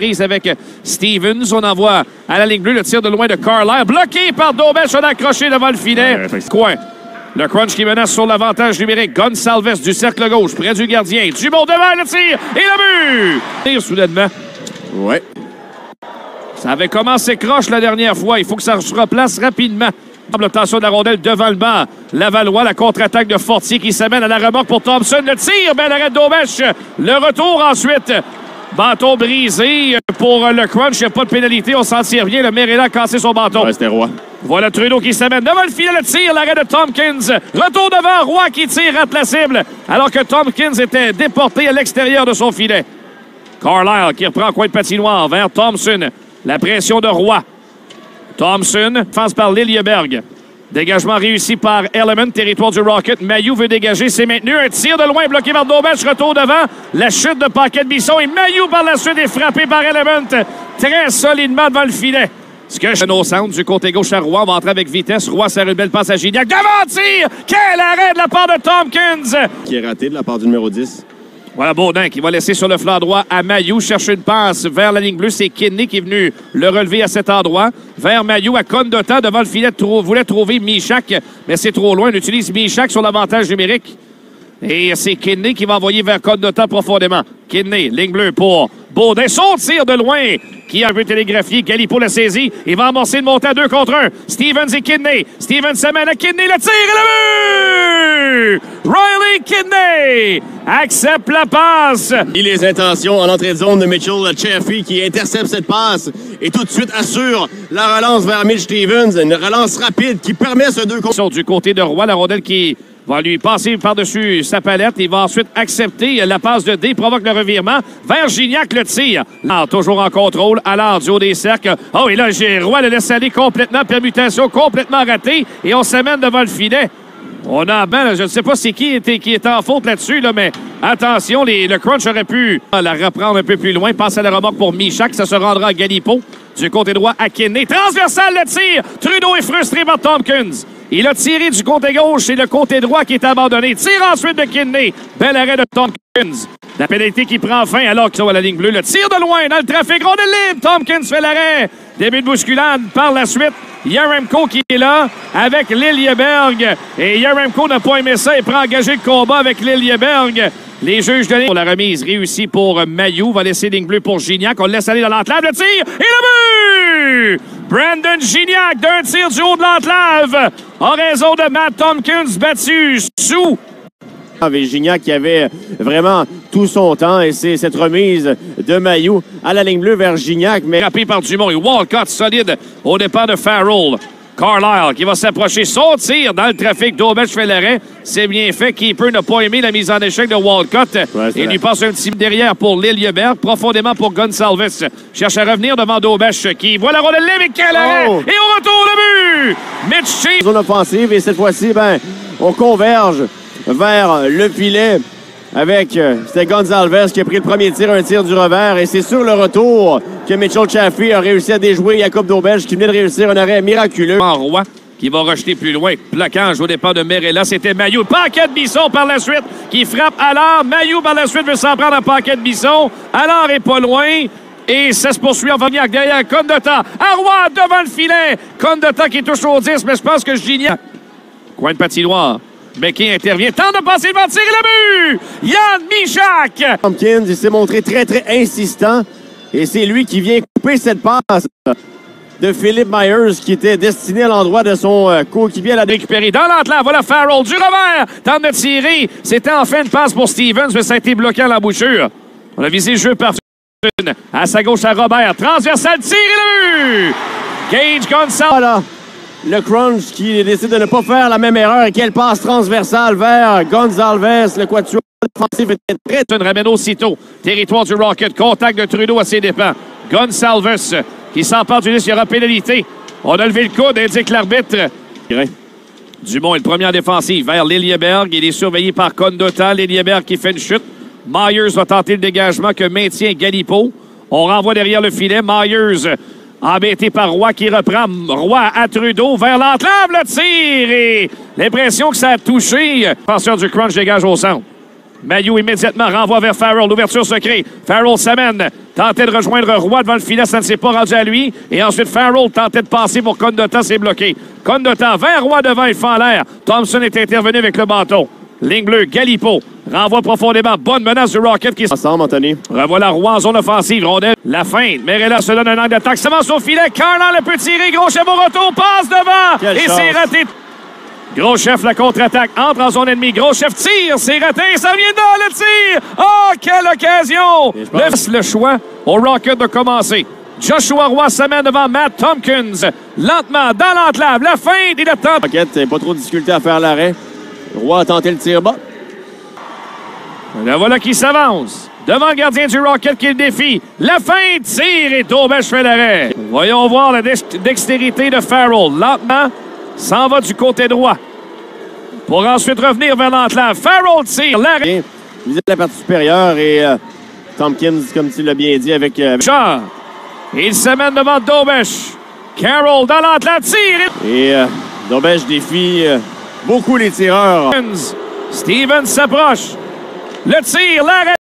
prise avec Stevens. On envoie à la ligne bleue le tir de loin de Carlisle. Bloqué par Dobech. On a accroché devant le filet. Coin. Le crunch qui menace sur l'avantage numérique. Gonsalves du cercle gauche, près du gardien. Dumont devant le tir et le but! Tire soudainement. Ouais. Ça avait commencé croche la dernière fois. Il faut que ça se replace rapidement. L'obtention de la rondelle devant le banc. Lavallois, la contre-attaque de Fortier qui s'amène à la remorque pour Thompson. Le tir, bel arrêt de Dobech. Le retour ensuite. Bâton brisé pour le crunch. Il n'y a pas de pénalité. On s'en tire bien. Le Merella a cassé son bâton. Ouais, c'était Roy. Voilà Trudeau qui s'amène devant le filet. Le tir, l'arrêt de Tompkins. Retour devant Roy qui tire, rate la cible. Alors que Tompkins était déporté à l'extérieur de son filet. Carlisle qui reprend coin de patinoire vers Thompson. La pression de Roy. Thompson, face par Liljeberg. Dégagement réussi par Element, territoire du Rocket. Mailloux veut dégager, c'est maintenu. Un tir de loin bloqué par Dobech, retour devant. La chute de Paquette-Bisson et Mailloux par la suite est frappé par Element. Très solidement devant le filet. Ce que no sound du côté gauche à Roy. On va entrer avec vitesse. Roy sert une belle passe à Gignac. Devant tir! Quel arrêt de la part de Tompkins! Qui est raté de la part du numéro 10. Voilà Baudin qui va laisser sur le flanc droit à Mailloux. Chercher une passe vers la ligne bleue. C'est Kidney qui est venu le relever à cet endroit. Vers Mailloux à Condota devant le filet. Voulait trouver Michak, mais c'est trop loin. On utilise Michak sur l'avantage numérique. Et c'est Kidney qui va envoyer vers Condota profondément. Kidney, ligne bleue pour Baudin. Son tir de loin qui a un peu télégraphié. Galipo l'a saisi. Il va amorcer une montée à 2 contre 1. Stevens et Kidney. Stevens s'amène à Kidney. Le tir et le but! Riley Kidney accepte la passe. Et les intentions en entrée de zone de Mitchell Chaffee qui intercepte cette passe et tout de suite assure la relance vers Mitch Stevens. Une relance rapide qui permet ce 2 contre. Du côté de Roy, la rondelle qui va lui passer par-dessus sa palette. Il va ensuite accepter la passe de D, provoque le revirement. Vers Gignac, le tir. Alors, toujours en contrôle. Alors, du haut des cercles. Oh, et là, Roy le laisse aller complètement. Permutation complètement ratée. Et on s'amène devant le filet. On a ben, je ne sais pas c'est qui est en faute là-dessus, là, mais attention, le crunch aurait pu la reprendre un peu plus loin. Passe à la remorque pour Michak. Ça se rendra à Galipo. Du côté droit à Kidney. Transversal, le tir. Trudeau est frustré par Tompkins. Il a tiré du côté gauche, c'est le côté droit qui est abandonné. Tire ensuite de Kidney. Bel arrêt de Tompkins. La pénalité qui prend fin alors qu'ils sont à la ligne bleue. Le tir de loin dans le trafic. Rondelle libre. Tompkins fait l'arrêt. Début de bousculade par la suite. Yaremko qui est là avec Liljeberg. Et Yaremko n'a pas aimé ça. Il prend engager le combat avec Liljeberg. Les juges de pour la remise réussie pour Mailloux. Va laisser ligne bleue pour Gignac. On le laisse aller dans l'enclave. Le tir et le but! Brandon Gignac d'un tir du haut de l'enclave. En raison de Matt Tompkins battu sous. Avec Gignac qui avait vraiment tout son temps et c'est cette remise de Mailloux à la ligne bleue vers Gignac. Mais frappé par Dumont et Walcott solide au départ de Farrell. Carlisle qui va s'approcher. Son tir dans le trafic. Dobech fait l'arrêt. C'est bien fait. Keeper n'a pas aimé la mise en échec de Walcott. Ouais, il lui passe un petit derrière pour Liljeberg. Profondément pour Gonsalves. Cherche à revenir devant Dobech qui voit la rondelle libre et quel arrêt! Et au retour le but! Mitch Shea. Zone offensive et cette fois-ci, on converge vers le filet avec c'était Gonsalves qui a pris le premier tir, un tir du revers. Et c'est sur le retour que Mitchell Chaffee a réussi à déjouer Jacob Dobech qui venait de réussir un arrêt miraculeux. Roy qui va rejeter plus loin. Plaquage au départ de Merella. C'était Mailloux. Paquette-Bisson par la suite qui frappe Allard. Mailloux par la suite veut s'en prendre à Paquette-Bisson. Allard est pas loin. Et ça se poursuit en Vagnac derrière Condota. À Roy devant le filet. Condota qui touche au 10, mais je pense que Gignac. Coin de patinoire. Becky intervient, tente de passer devant, tirer le but! Yann Michak! Tompkins, il s'est montré très, très insistant. Et c'est lui qui vient couper cette passe de Philip Myers qui était destiné à l'endroit de son coéquipier à la récupérer dans l'enclave. Voilà Farrell du revers. Tente de tirer. C'était enfin une passe pour Stevens, mais ça a été bloqué à l'embouchure. On a visé le jeu par à sa gauche à Robert. Transversal, tire le but! Gage Gonsalves. Voilà. Le crunch qui décide de ne pas faire la même erreur et quelle passe transversale vers Gonsalves. Le quatuor défensif était très... Une ramène aussitôt. Territoire du Rocket. Contact de Trudeau à ses dépens. Gonsalves qui s'empare du disque. Il y aura pénalité. On a levé le coude, indique l'arbitre. Dumont est le premier en défensive vers Liljeberg. Il est surveillé par Condota. Liljeberg qui fait une chute. Myers va tenter le dégagement que maintient Galipo. On renvoie derrière le filet. Myers... embêté par Roy qui reprend. Roy à Trudeau vers l'enclave, le tir et l'impression que ça a touché. Penseur du crunch dégage au centre. Mailloux immédiatement renvoie vers Farrell. L'ouverture se crée. Farrell s'amène. Tentait de rejoindre Roy devant le filet. Ça ne s'est pas rendu à lui. Et ensuite, Farrell tentait de passer pour Condotta. C'est bloqué. Condotta vers Roy devant. Il fait en l'air. Thompson est intervenu avec le bâton. Ligne bleue. Galipo. Renvoie profondément. Bonne menace du Rocket qui ensemble, Anthony. Revoilà Roy en zone offensive. Rondelle. La feinte. Merella se donne un angle d'attaque. S'avance au filet. Carlan le peut tirer. Gros chef au retour. Passe devant. Quelle et chance. c'est raté. Gros chef, la contre-attaque, entre en zone ennemie. Gros chef tire, c'est raté, ça vient dans le tir. Oh, quelle occasion! Le choix au Rocket de commencer. Joshua Roy s'amène devant Matt Tompkins. Lentement, dans l'enclave, la feinte et le temps. Rocket, pas trop de difficulté à faire l'arrêt. Roy a tenté le tir bas. Le voilà qui s'avance. Devant le gardien du Rocket qui le défie. La feinte, tire et Daubèche fait l'arrêt. Voyons voir la dextérité de Farrell. Lentement. S'en va du côté droit. Pour ensuite revenir vers l'enclave. Farrell tire. L'arrêt. Visite la partie supérieure et Tompkins, comme tu l'as bien dit, avec... Shaw. Il s'amène devant Daubèche. Carroll dans l'enclave. Tire. Et Daubèche défie beaucoup les tireurs. Stevens s'approche. Le tir. L'arrêt.